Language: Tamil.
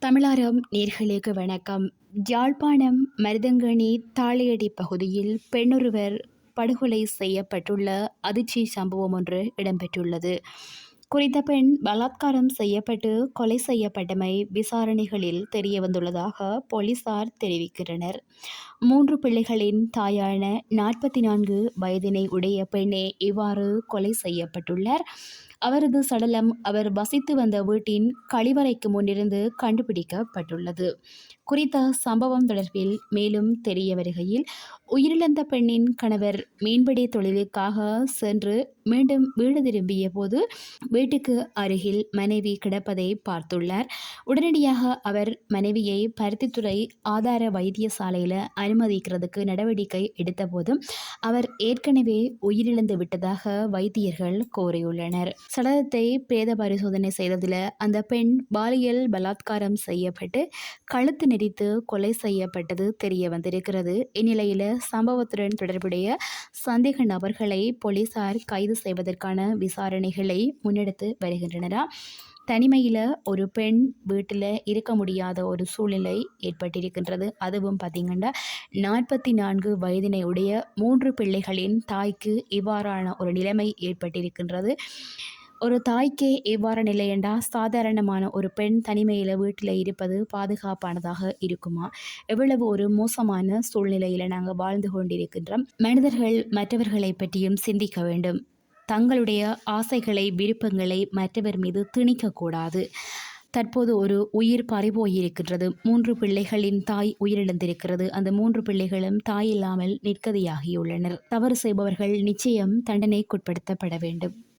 தமிழாரம் நேர்களுக்கு வணக்கம். யாழ்ப்பாணம் மருதங்கணி தாளையடி பகுதியில் பெண்ணொருவர் படுகொலை செய்யப்பட்டுள்ள அதிர்ச்சி சம்பவம் ஒன்று இடம்பெற்றுள்ளது. குறித்த பெண் பலாத்காரம் செய்யப்பட்டு கொலை செய்யப்பட்டமை விசாரணைகளில் தெரியவந்துள்ளதாக போலீசார் தெரிவிக்கின்றனர். 3 பிள்ளைகளின் தாயான 44 வயதினை உடைய பெண்ணே இவ்வாறு கொலை செய்யப்பட்டுள்ளார். அவரது சடலம் அவர் வசித்து வந்த வீட்டின் கழிவறைக்கு முன்னிருந்து கண்டுபிடிக்கப்பட்டுள்ளது. குறித்த சம்பவம் தொடர்பில் மேலும் தெரிய வருகையில், உயிரிழந்த பெண்ணின் கணவர் மீன்பிடி தொழிலுக்காக சென்று மீண்டும் வீடு திரும்பிய போது வீட்டுக்கு அருகில் மனைவி கிடப்பதை பார்த்துள்ளார். உடனடியாக அவர் மனைவியை பருத்தித்துறை ஆதார வைத்தியசாலையில் அனுமதிக்கிறதுக்கு நடவடிக்கை எடுத்த போதும் அவர் ஏற்கனவே உயிரிழந்து விட்டதாக வைத்தியர்கள் கூறியுள்ளனர். சடலத்தை பிரேத பரிசோதனை செய்ததில் அந்த பெண் பாலியல் பலாத்காரம் செய்யப்பட்டு கழுத்து நெரித்து கொலை செய்யப்பட்டது தெரிய வந்திருக்கிறது. இந்நிலையில் சம்பவத்துடன் தொடர்புடைய சந்தேக நபர்களை போலீசார் கைது செய்வதற்கான விசாரணைகளை முன்னெடுத்து வருகின்றனர். தனிமையில் ஒரு பெண் வீட்டில் இருக்க முடியாத ஒரு சூழ்நிலை ஏற்பட்டிருக்கின்றது. அதுவும் பார்த்திங்கன்னா 44 வயதினை உடைய 3 பிள்ளைகளின் தாய்க்கு இவ்வாறான ஒரு நிலைமை ஏற்பட்டிருக்கின்றது. ஒரு தாய்க்கே இவ்வாறு நிலை என்றால் சாதாரணமான ஒரு பெண் தனிமையில் வீட்டில் இருப்பது பாதுகாப்பானதாக இருக்குமா? எவ்வளவு ஒரு மோசமான சூழ்நிலையில் நாங்கள் வாழ்ந்து கொண்டிருக்கின்றோம். மனிதர்கள் மற்றவர்களை பற்றியும் சிந்திக்க வேண்டும். தங்களுடைய ஆசைகளை விருப்பங்களை மற்றவர் மீது திணிக்கக்கூடாது. தற்போது ஒரு உயிர் பறிபோயிருக்கின்றது. 3 பிள்ளைகளின் தாய் உயிரிழந்திருக்கிறது. அந்த 3 பிள்ளைகளும் தாய் இல்லாமல் நிற்கதியாகியுள்ளனர். தவறு செய்பவர்கள் நிச்சயம் தண்டனைக்குட்படுத்தப்பட வேண்டும்.